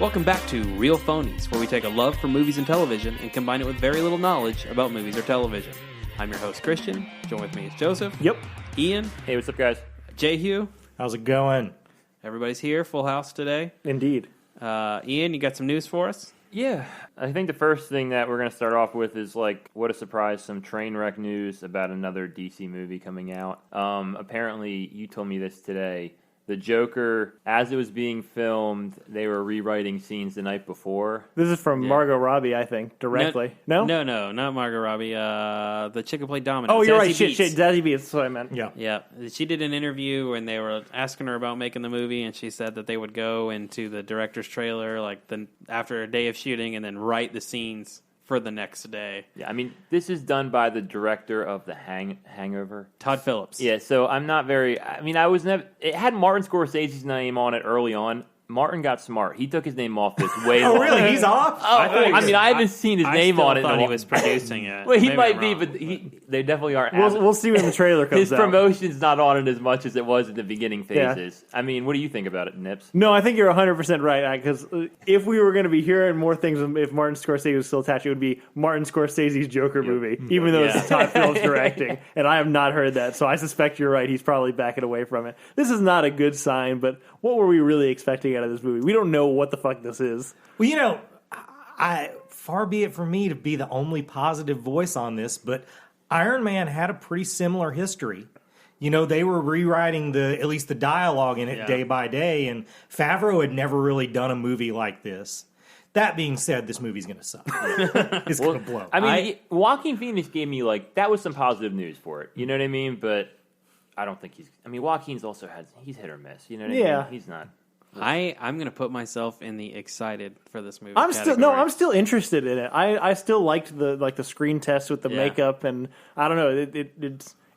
Welcome back to Real Phonies, where we take a love for movies and television and combine it with very little knowledge about movies or television. I'm your host, Christian. Join with me is Joseph. Yep. Ian. Hey, what's up, guys? Jehu. How's it going? Everybody's here. Full house today. Indeed. Ian, you got some news for us? Yeah, I think the first thing that we're going to start off with is, what a surprise, some train wreck news about another DC movie coming out. Apparently, you told me this today. The Joker, as it was being filmed, they were rewriting scenes the night before. This is from Margot Robbie, I think, directly. No? No, not Margot Robbie. The chick who played Domino. Oh, you're right. Zazie Shit. Zazie Beetz. That's what I meant. Yeah. She did an interview and they were asking her about making the movie, and she said that they would go into the director's trailer after a day of shooting and then write the scenes for the next day. Yeah, I mean, this is done by the director of The Hangover. Todd Phillips. Yeah, so I'm not very... I was never... It had Martin Scorsese's name on it early on. Martin got smart. He took his name off this way Oh, longer. really? He's off? I haven't seen his name on it. I thought he was producing it. Well, he Maybe might I'm be, wrong. but they definitely are. We'll see when the trailer comes His out. promotion's not on it as much as it was at the beginning phases. Yeah. I mean, what do you think about it, Nips? No, I think you're 100% right, because if we were going to be hearing more things, if Martin Scorsese was still attached, it would be Martin Scorsese's Joker movie, even though it's Todd Phillips directing, and I have not heard that, so I suspect you're right. He's probably backing away from it. This is not a good sign, but what were we really expecting out of this movie? We don't know what the fuck this is. Well, far be it from me to be the only positive voice on this, but Iron Man had a pretty similar history. They were rewriting at least the dialogue in it day by day, and Favreau had never really done a movie like this. That being said, this movie's going to suck. It's going to blow. I mean, Joaquin Phoenix gave me, that was some positive news for it. You know what I mean? But I don't think Joaquin's also he's hit or miss. You know what I mean? He's not. I'm going to put myself in the excited for this movie. I'm still interested in it. I still liked the screen test with the makeup, and I don't know.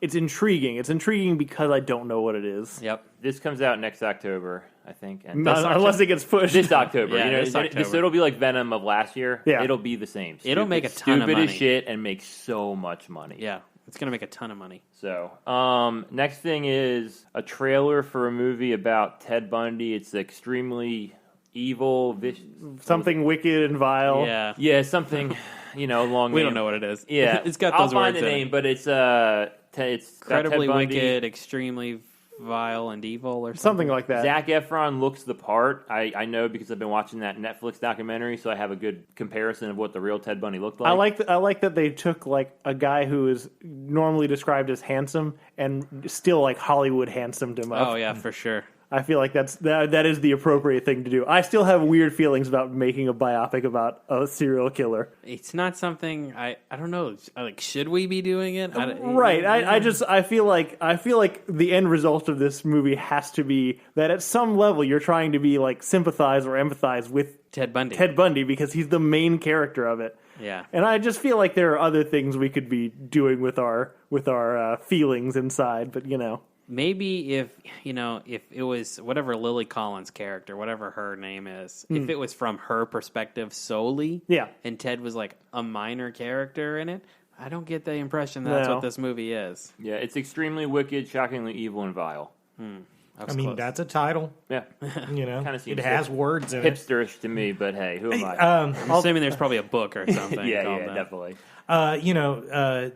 It's intriguing. It's intriguing because I don't know what it is. Yep. This comes out next October, I think. And Unless it gets pushed. This October. Yeah, this October. So it'll be like Venom of last year. Yeah. It'll be the same. It'll make a ton of money. Stupid as shit and make so much money. Yeah. It's going to make a ton of money. So, next thing is a trailer for a movie about Ted Bundy. It's extremely evil, vicious. Something wicked and vile. Yeah. Yeah, something, long We name. don't know what it is. Yeah. It's got I'll those find words the in name, it. but it's Incredibly Ted Bundy. wicked, extremely vile and evil, or Something like that. Zac Efron looks the part. I know because I've been watching that Netflix documentary, so I have a good comparison of what the real Ted Bundy looked like. I like that they took a guy who is normally described as handsome and still Hollywood handsomed him up. Oh, yeah, for sure. I feel like that is the appropriate thing to do. I still have weird feelings about making a biopic about a serial killer. It's not something I don't know. Should we be doing it? Right. I feel like the end result of this movie has to be that at some level you're trying to be sympathize or empathize with Ted Bundy. Because he's the main character of it. Yeah. And I just feel like there are other things we could be doing with our feelings inside, but Maybe if it was whatever Lily Collins' character, whatever her name is, if it was from her perspective solely, and Ted was a minor character in it, I don't get the impression that's what this movie is. Yeah, it's extremely wicked, shockingly evil, and vile. Close. That's a title. Yeah. Kinda seems it has words in it. hipsterish to me, but hey, who am I? I'm assuming there's probably a book or something. yeah, called that. definitely.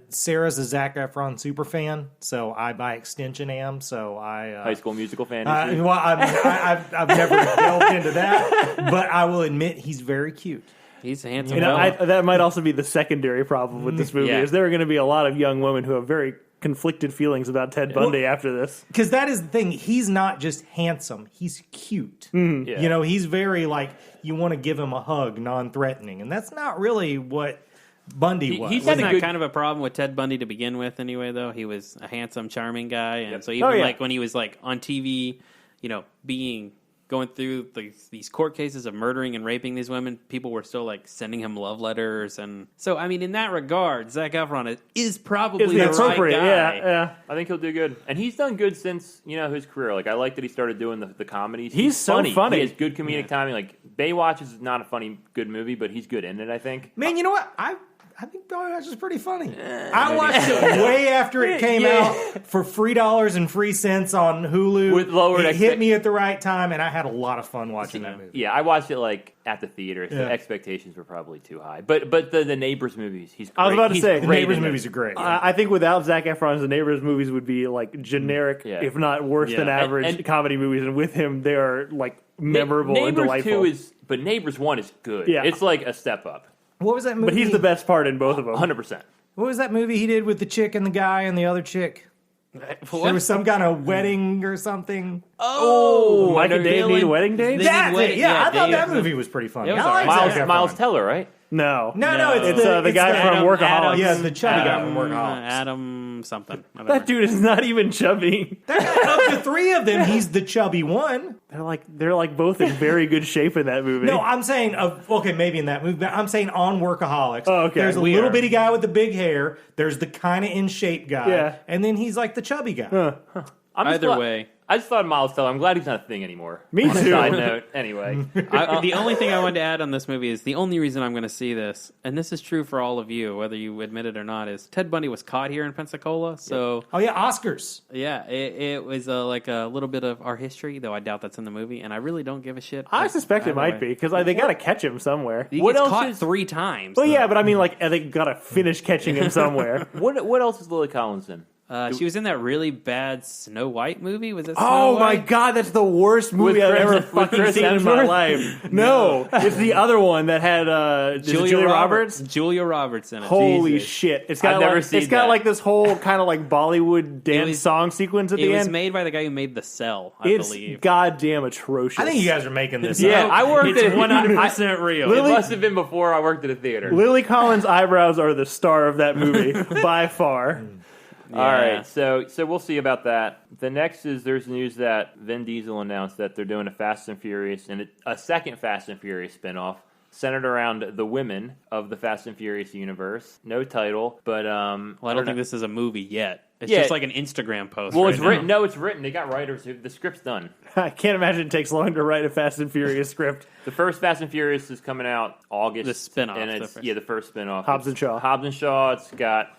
Sarah's a Zac Efron super fan, so I by extension am. So I High School Musical fantasy. I've never delved into that, but I will admit he's very cute. He's a handsome. that might also be the secondary problem with this movie. Yeah. Is there are going to be a lot of young women who have very conflicted feelings about Ted Bundy after this. Because that is the thing. He's not just handsome. He's cute. Yeah. He's very you want to give him a hug, non-threatening. And that's not really what Bundy was. Wasn't that kind of a problem with Ted Bundy to begin with anyway, though? He was a handsome, charming guy. And so even when he was on TV, going through these court cases of murdering and raping these women, people were still sending him love letters, and so I mean, in that regard, Zac Efron is probably the right guy. Yeah. I think he'll do good, and he's done good since his career. I like that he started doing the comedies. He's so funny. He has good comedic timing. Baywatch is not a funny good movie, but he's good in it. I think. Man, you know what? I think Belly Match is pretty funny. I watched it way after it came out for $3 and free cents on Hulu. With lowered it hit me at the right time, and I had a lot of fun watching that movie. Yeah, I watched it like at the theater. So the expectations were probably too high. But the Neighbors movies, he's great. I was about to say the Neighbors movies are great. I think without Zac Efron, the Neighbors movies would be like generic, if not worse than average comedy movies, and with him, they are like memorable and delightful. But Neighbors 1 is good. Yeah. It's like a step up. What was that movie? But he's the best part in both of them. 100%. What was that movie he did with the chick and the guy and the other chick? There was some kind of wedding or something. Oh, Mike and Dave need a wedding date? That's it. Yeah, I thought that movie was pretty funny. Miles Teller, right? No, it's the guy from Workaholics. Yeah, the chubby guy from Workaholics. Adam something. That dude is not even chubby. Of the three of them, he's the chubby one. They're like both in very good shape in that movie. No, I'm saying maybe in that movie, but I'm saying on Workaholics. Oh, okay. There's a little bitty guy with the big hair. There's the kind of in shape guy, and then he's like the chubby guy. Either way. I just thought Miles Teller. I'm glad he's not a thing anymore. Me on too. A side note, anyway. The only thing I wanted to add on this movie is the only reason I'm going to see this, and this is true for all of you, whether you admit it or not, is Ted Bundy was caught here in Pensacola. So, Oscars. Yeah, it was like a little bit of our history, though I doubt that's in the movie, and I really don't give a shit. I suspect it might be because they got to catch him somewhere. He gets caught 3 times. Well, yeah, but I mean, like they got to finish catching him somewhere. What else is Lily Collins in? She was in that really bad Snow White movie. Was it? Oh my god, that's the worst movie I've ever fucking seen in my life. No, it's the other one that had Julia Roberts. Julia Roberts in it. Holy shit! It's got like this whole kind of like Bollywood dance song sequence at the end. It was made by the guy who made The Cell. I believe. It's goddamn atrocious. I think you guys are making this. Yeah, up. I worked at 100% real. It must have been before I worked at a theater. Lily Collins' eyebrows are the star of that movie by far. Yeah. All right, so we'll see about that. The next is there's news that Vin Diesel announced that they're doing a Fast and Furious and a second Fast and Furious spinoff centered around the women of the Fast and Furious universe. No title, but I don't think this is a movie yet. It's just like an Instagram post. Well, it's written. No, it's written. They got writers. The script's done. I can't imagine it takes long to write a Fast and Furious script. The first Fast and Furious is coming out August. The spinoff, and it's the first spinoff. Hobbs and Shaw. Hobbs and Shaw. It's got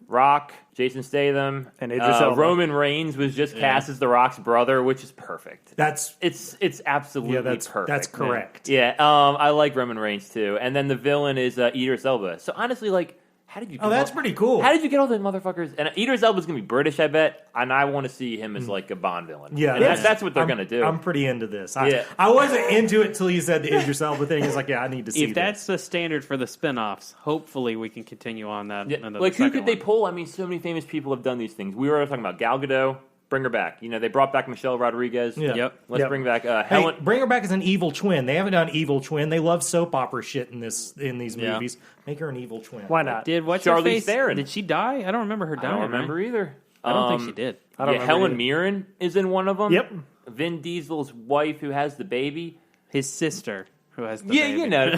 Rock, Jason Statham, and Idris Elba. Roman Reigns was just cast as The Rock's brother, which is perfect. It's absolutely perfect. That's correct. Yeah, I like Roman Reigns too. And then the villain is Idris Elba. So honestly, like, how did you? That's pretty cool. How did you get all the motherfuckers? And Idris Elba's gonna be British, I bet. And I want to see him as like a Bond villain. Yeah, and that's what they're gonna do. I'm pretty into this. I wasn't into it till you said the Idris Elba thing. It's like, I need to see. If that's the standard for the spinoffs, hopefully we can continue on that. Yeah. Like, who could they pull? I mean, so many famous people have done these things. We were talking about Gal Gadot. Bring her back. You know, they brought back Michelle Rodriguez. Yeah. Yep. Let's bring back Helen. Bring her back as an evil twin. They haven't done evil twin. They love soap opera shit in these movies. Make her an evil twin. Why not? What's Charlize her face? Theron. Did she die? I don't remember her dying. I don't remember either. I don't think she did. I don't remember Helen either. Mirren is in one of them. Yep. Vin Diesel's wife who has the baby. His sister who has the baby. You know.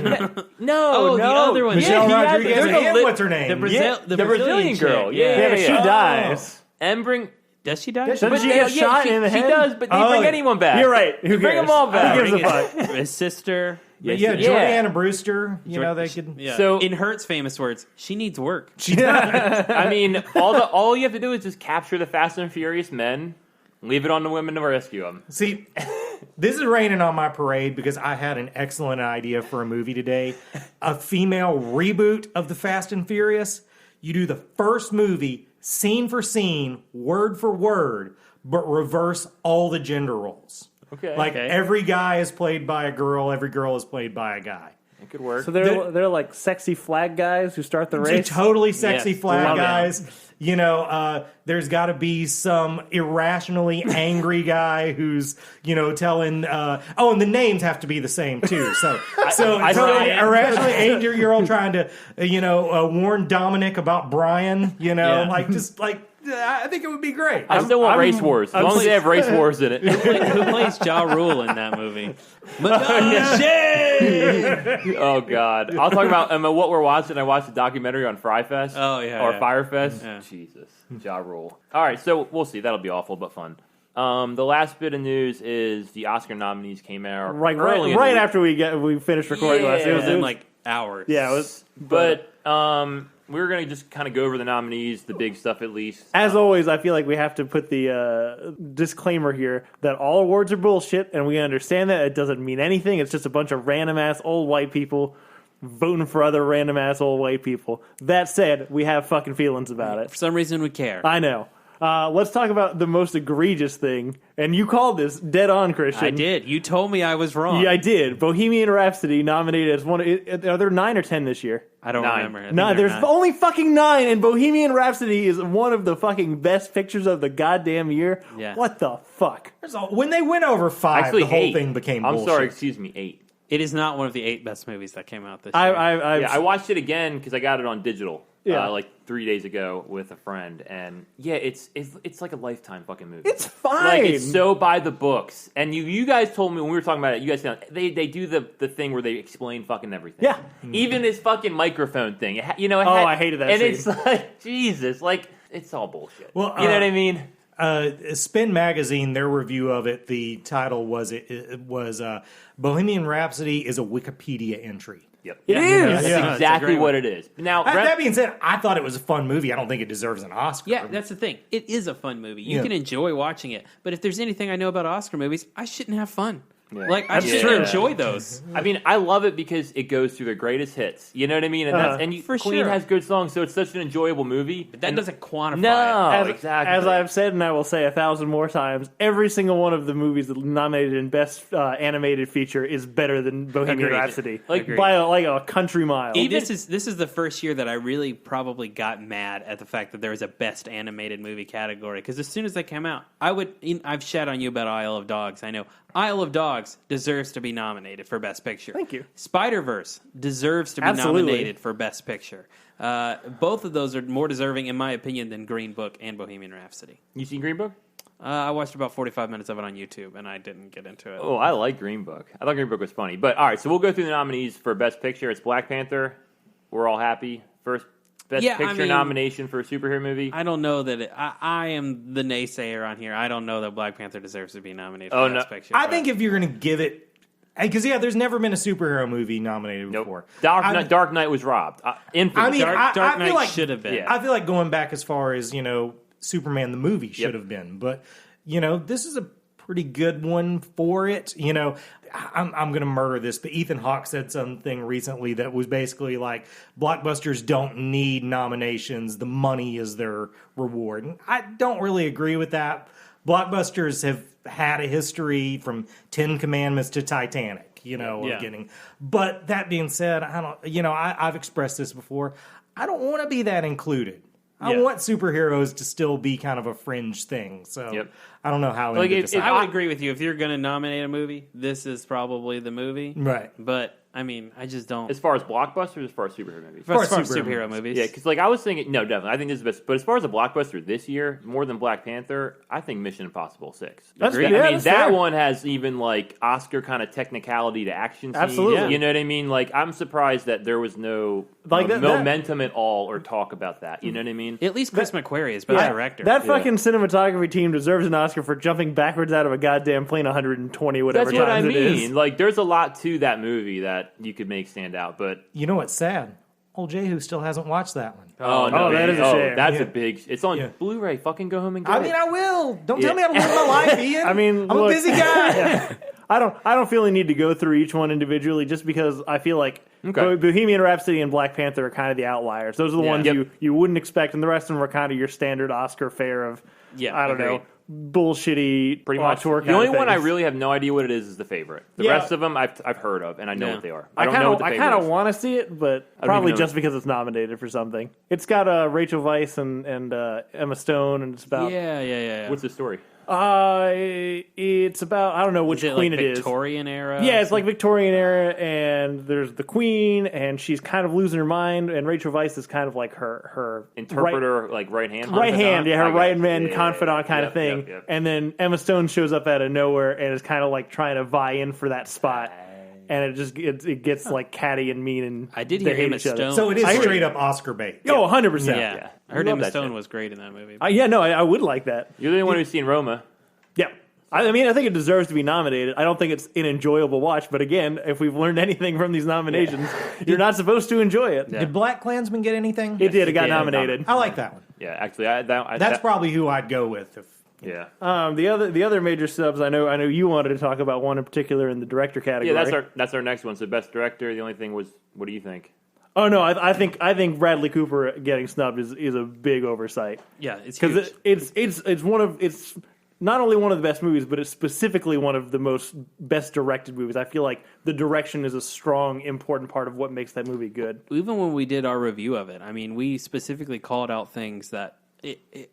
No, the other one. Michelle Rodriguez. There's What's her name? The Brazilian girl. chick. Yeah, but she dies. And bring... Does she die? Doesn't she get shot in the head? She does, but they bring anyone back. You're right. Who Bring cares? them all back. Who gives a fuck? His sister. Jordana Brewster. You know, they could... Yeah. So- in Hertz famous words, she needs work. I mean, all you have to do is just capture the Fast and Furious men, leave it on the women to rescue them. See, this is raining on my parade because I had an excellent idea for a movie today. A female reboot of the Fast and Furious. You do the first movie, scene for scene, word for word, but reverse all the gender roles. Okay. Like every guy is played by a girl, every girl is played by a guy. It could work. So they're like sexy flag guys who start the race. Totally sexy flag love guys. You know, there's got to be some irrationally angry guy who's, telling. And the names have to be the same too. So totally irrationally angry girl trying to, warn Dominic about Brian. I think it would be great. I still want Race Wars. As long as they have Race Wars in it. Who plays Ja Rule in that movie? Oh, God. I'll talk about what we're watching. I watched a documentary on Fry Fest. Oh, yeah. Or Fire Fest. Yeah. Jesus. Ja Rule. All right, so we'll see. That'll be awful, but fun. The last bit of news is the Oscar nominees came out right after we finished recording last. It was in like hours. Yeah, it was. But We're going to just kind of go over the nominees, the big stuff at least. As always, I feel like we have to put the disclaimer here that all awards are bullshit, and we understand that. It doesn't mean anything. It's just a bunch of random-ass old white people voting for other random-ass old white people. That said, we have fucking feelings about it. For some reason, we care. I know. Let's talk about the most egregious thing. And you called this dead on, Christian. I did. You told me I was wrong. Yeah, I did. Bohemian Rhapsody nominated as one. Are there 9 or 10 this year? I don't remember. No, there's only fucking 9, and Bohemian Rhapsody is one of the fucking best pictures of the goddamn year. Yeah. What the fuck? When they went over 5, Actually, the whole 8. thing became bullshit. I'm sorry, excuse me, 8. It is not one of the 8 best movies that came out this year. I watched it again because I got it on digital. Yeah. Like 3 days ago with a friend, and yeah, it's like a Lifetime fucking movie. It's fine. Like it's so by the books. And you guys told me when we were talking about it, you guys said they do the thing where they explain fucking everything. Yeah. Even this fucking microphone thing. I hated that and scene. It's like Jesus, like it's all bullshit. Well, you know what I mean? Spin Magazine, their review of it, the title was Bohemian Rhapsody is a Wikipedia entry. Yep. It is. That's Yeah. exactly what it is. Now, That being said, I thought it was a fun movie. I don't think it deserves an Oscar. Yeah, that's the thing. It is a fun movie. You can enjoy watching it. But if there's anything I know about Oscar movies, I shouldn't have fun. Yeah. Like, I should enjoy those. I mean, I love it because it goes through the greatest hits. You know what I mean? And For Queen sure. has good songs, so it's such an enjoyable movie. But that doesn't quantify No, it. exactly. As I've said, and I will say 1,000 more times, every single one of the movies that nominated in Best Animated Feature is better than Bohemian Agreed. Rhapsody, Agreed. by a country mile. This is the first year that I really probably got mad at the fact that there was a Best Animated Movie category. Because as soon as they came out, I've shat on you about Isle of Dogs. I know Isle of Dogs deserves to be nominated for Best Picture. Thank you. Spider-Verse deserves to be nominated for Best Picture. Both of those are more deserving, in my opinion, than Green Book and Bohemian Rhapsody. You seen Green Book? I watched about 45 minutes of it on YouTube, and I didn't get into it. Oh, I like Green Book. I thought Green Book was funny. But all right, so we'll go through the nominees for Best Picture. It's Black Panther. We're all happy. First Best Picture nomination for a superhero movie. I don't know that I am the naysayer on here. I don't know that Black Panther deserves to be nominated for Best Picture. I think if you're going to give it... Because, there's never been a superhero movie nominated before. Dark Knight was robbed. Dark Knight like, should have been. Yeah. I feel like going back as far as, Superman the movie should have been. But, this is a pretty good one for it. I'm going to murder this, but Ethan Hawke said something recently that was basically like, blockbusters don't need nominations. The money is their reward. And I don't really agree with that. Blockbusters have had a history from 10 Commandments to Titanic, of getting. But that being said, I've expressed this before. I don't want to be that included. I want superheroes to still be kind of a fringe thing. So I don't know how. I would agree with you. If you're going to nominate a movie, this is probably the movie. Right. But I just don't. As far as blockbusters, as far as superhero movies? As far as superhero movies. Yeah, because I was thinking, no, definitely. I think this is the best. But as far as a blockbuster this year, more than Black Panther, I think Mission Impossible 6. That's Agreed? good. I mean, that fair. one has even Oscar kind of technicality to action scenes. Absolutely. You know what I mean? I'm surprised that there was no momentum at all or talk about that. You know what I mean? At least Chris McQuarrie is best director. That fucking cinematography team deserves an Oscar for jumping backwards out of a goddamn plane 120 whatever That's what I times it is. mean. There's a lot to that movie that you could make stand out, but you know what's sad? Old Jehu still hasn't watched that one. Oh, no. That is a shame. That's a big... It's on Blu-ray. Fucking go home and get it. I will. Don't tell me how to live my life, Ian. I'm a busy guy. I don't feel the need to go through each one individually just because I feel like Bohemian Rhapsody and Black Panther are kind of the outliers. Those are the ones you wouldn't expect, and the rest of them are kind of your standard Oscar fare of, I don't know, bullshitty pretty much. auteur The only kind of one I things. really have no idea what it is The Favorite. The rest of them I've heard of, and I know what they are. I don't kinda, know what The Favorite I kind of is. want to see it, but don't probably even know. just because it's nominated for something. It's got Rachel Weisz and Emma Stone, and it's about Yeah. What's the story? it's about I don't know which Is it queen like it is. Victorian era? Yeah, it's like Victorian era, and there's the queen, and she's kind of losing her mind, and Rachel Weisz is kind of like her Interpreter, right hand? right hand, her right hand Yeah, confidant kind of thing. Yep. And then Emma Stone shows up out of nowhere and is kind of like trying to vie in for that spot. And it gets like catty and mean, and I did they hear hate Emma each other. Stone. So it is straight up Oscar bait. Oh, 100%. Yeah. I heard Love Emma that Stone shit. was great in that movie. I would like that. You're the only one who's seen Roma. Yeah. I mean, I think it deserves to be nominated. I don't think it's an enjoyable watch, but again, if we've learned anything from these nominations, you're not supposed to enjoy it. Yeah. Did Black Klansman get anything? It did. It got nominated. I like that one. Yeah, actually, that's probably who I'd go with. Yeah. The other major subs, I know you wanted to talk about one in particular in the director category. Yeah, that's our next one. So best director. The only thing was, what do you think? Oh no, I think Bradley Cooper getting snubbed is a big oversight. Yeah, it's because it's not only one of the best movies, but it's specifically one of the most best directed movies. I feel like the direction is a strong, important part of what makes that movie good. Even when we did our review of it, I mean, we specifically called out things that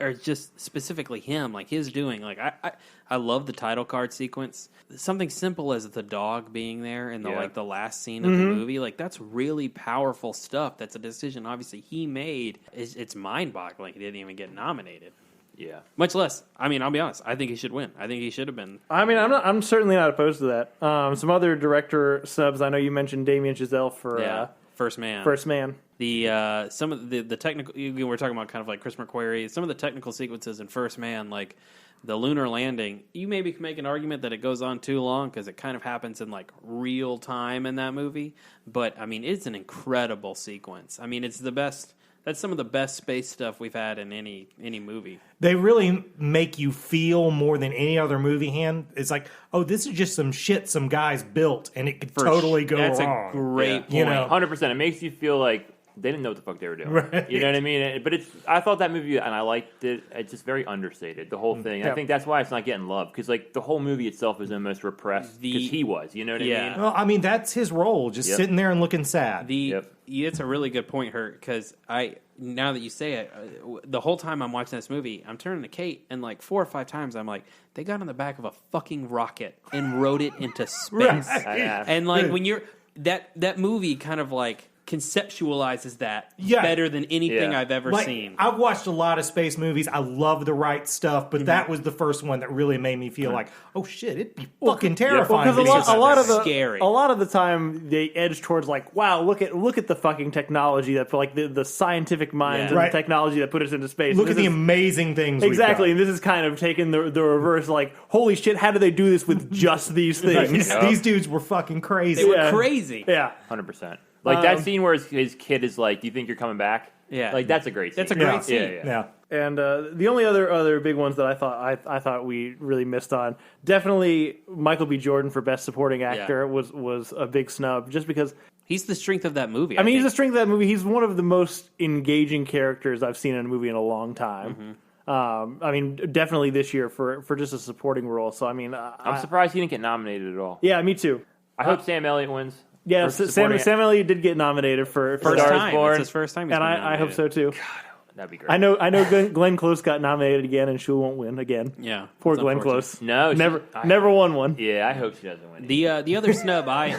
are just specifically him, like his doing. Like I love the title card sequence. Something simple as the dog being there in the last scene of the movie, like that's really powerful stuff. That's a decision obviously he made. It's mind-boggling. He didn't even get nominated. Yeah. Much less. I mean, I'll be honest. I think he should win. I think he should have been. I mean, I'm certainly not opposed to that. Some other director subs. I know you mentioned Damien Chazelle for First Man. First Man. The some of the technical. We're talking about kind of like Chris McQuarrie. Some of the technical sequences in First Man, like the lunar landing. You maybe can make an argument that it goes on too long because it kind of happens in like real time in that movie. But I mean, it's an incredible sequence. I mean, it's the best. That's some of the best space stuff we've had in any movie. They really make you feel more than any other movie hand. It's like, oh, this is just some shit some guys built, and it could totally go wrong. That's a great point. You know? 100%. It makes you feel like they didn't know what the fuck they were doing. Right. You know what I mean? But I thought that movie, and I liked it. It's just very understated, the whole thing. I think that's why it's not getting love, because like the whole movie itself is almost repressed because he was. You know what I mean? Well, I mean, that's his role, just sitting there and looking sad. It's a really good point, Hurt, because now that you say it, the whole time I'm watching this movie, I'm turning to Kate, and like 4 or 5 times I'm like, they got on the back of a fucking rocket and rode it into space. And like when you're that movie kind of like conceptualizes that better than anything I've ever seen. I've watched a lot of space movies. I love the right stuff, but that was the first one that really made me feel like, oh shit, it'd be fucking terrifying. Because a lot of the time they edge towards like, wow, look at the fucking technology that like the scientific minds and the technology that put us into space. Look at the amazing things. Exactly, and this is kind of taking the reverse. Like, holy shit, how do they do this with just these things? These dudes were fucking crazy. They were crazy. Yeah, 100%. Like that scene where his kid is like, "Do you think you're coming back?" Yeah, like that's a great scene. That's a great scene. Yeah. And the only other big ones that I thought we really missed on, definitely Michael B. Jordan for Best Supporting Actor was a big snub, just because he's the strength of that movie. I mean, he's the strength of that movie. He's one of the most engaging characters I've seen in a movie in a long time. I mean, definitely this year for just a supporting role. So I mean, I'm surprised he didn't get nominated at all. Yeah, me too. I hope Sam Elliott wins. Yeah, Sam Elliott did get nominated for first Stars time. Born. It's his first time, and I hope so too. God, that'd be great. I know. Glenn Close got nominated again, and she won't win again. Yeah, poor Glenn Close. No, never won one. Yeah, I hope she doesn't win. The other snub I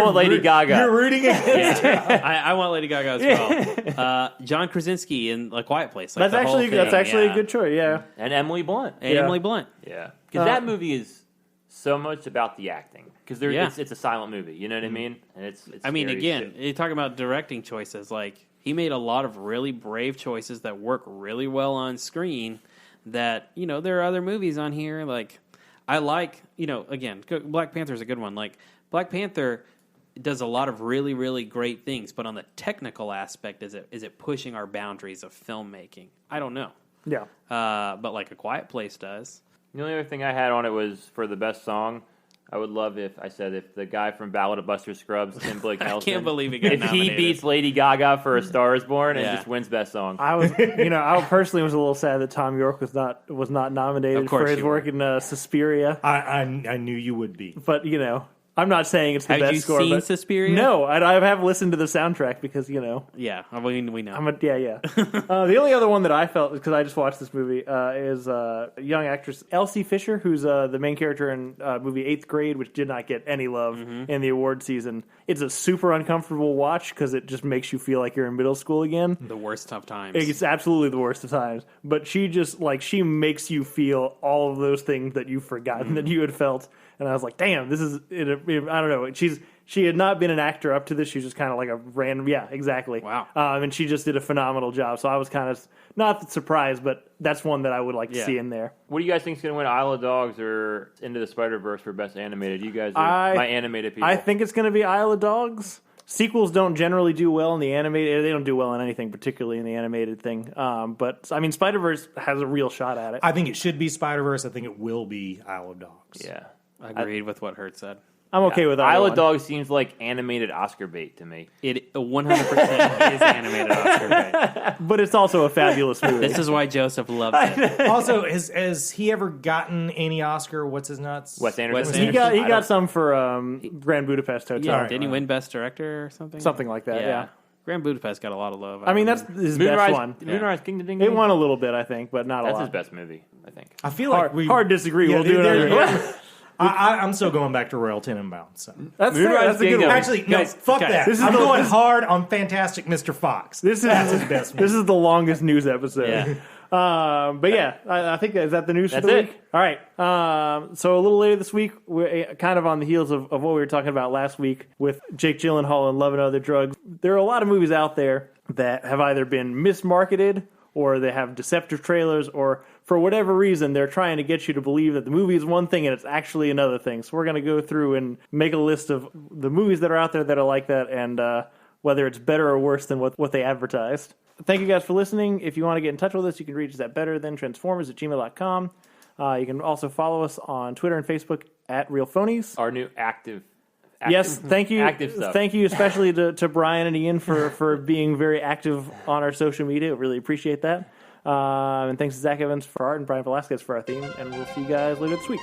want Lady Gaga. You're rooting against her. I want Lady Gaga as well. John Krasinski in A Quiet Place. Like that's actually a good choice. Yeah, and Emily Blunt. Emily Blunt. Yeah, because that movie is so much about the acting. Because it's a silent movie, you know what I mean? And it's I mean, again, you're talking about directing choices. Like, he made a lot of really brave choices that work really well on screen. That, you know, there are other movies on here. Like, I like, you know, again, Black Panther is a good one. Like, Black Panther does a lot of really, really great things. But on the technical aspect, is it pushing our boundaries of filmmaking? I don't know. Yeah. But like A Quiet Place does. The only other thing I had on it was for the best song. I would love if the guy from Ballad of Buster Scruggs, Tim Blake Nelson, I can't believe he got nominated. He beats Lady Gaga for A Star Is Born and just wins Best Song. I personally was a little sad that Tom York was not nominated for his work in Suspiria. I knew you would be, but I'm not saying it's the best score. Have you seen Suspiria? No, I have listened to the soundtrack because Yeah, we know. The only other one that I felt, because I just watched this movie, is young actress Elsie Fisher, who's the main character in movie 8th Grade, which did not get any love in the award season. It's a super uncomfortable watch because it just makes you feel like you're in middle school again. The worst of times. It's absolutely the worst of times. But she just she makes you feel all of those things that you've forgotten that you had felt. And I was like, damn, this is, I don't know. She had not been an actor up to this. She was just kind of like a random, yeah, exactly. Wow. And she just did a phenomenal job. So I was kind of not surprised, but that's one that I would like to see in there. What do you guys think is going to win, Isle of Dogs or Into the Spider-Verse for Best Animated? You guys are my animated people. I think it's going to be Isle of Dogs. Sequels don't generally do well in the animated. They don't do well in anything, particularly in the animated thing. But I mean, Spider-Verse has a real shot at it. I think it should be Spider-Verse. I think it will be Isle of Dogs. Yeah. I agreed with what Hurt said. I'm okay with that. Isle of Dogs seems like animated Oscar bait to me. It 100% is animated Oscar bait. But it's also a fabulous movie. This is why Joseph loves it. Also, has he ever gotten any Oscar? What's his nuts? Wes Anderson. He got some for Grand Budapest Hotel. Yeah, didn't he win Best Director or something? Something like that, yeah. Grand Budapest got a lot of love. I mean, that's his best one. Moonrise Kingdom Ding. It won a little bit, I think, but not a lot. That's his best movie, I think. I feel like hard disagree. We'll do it on I'm still going back to Royal Tenenbaums. So. That's fair. That's a good one. Actually, no, fuck that. I'm going hard on Fantastic Mr. Fox. That's his best movie. This is the longest news episode. Yeah. But yeah, I think is that the news for the week? All right. So a little later this week, we're kind of on the heels of what we were talking about last week with Jake Gyllenhaal and Love and Other Drugs. There are a lot of movies out there that have either been mismarketed or they have deceptive trailers, or for whatever reason, they're trying to get you to believe that the movie is one thing and it's actually another thing. So we're going to go through and make a list of the movies that are out there that are like that, and whether it's better or worse than what they advertised. Thank you guys for listening. If you want to get in touch with us, you can reach us at betterthantransformers@gmail.com. You can also follow us on Twitter and Facebook at RealPhonies. Our new active yes, thank you. Active stuff. Thank you especially to Brian and Ian for being very active on our social media. Really appreciate that. And thanks to Zac Evans for art and Brian Velasquez for our theme. And we'll see you guys later this week.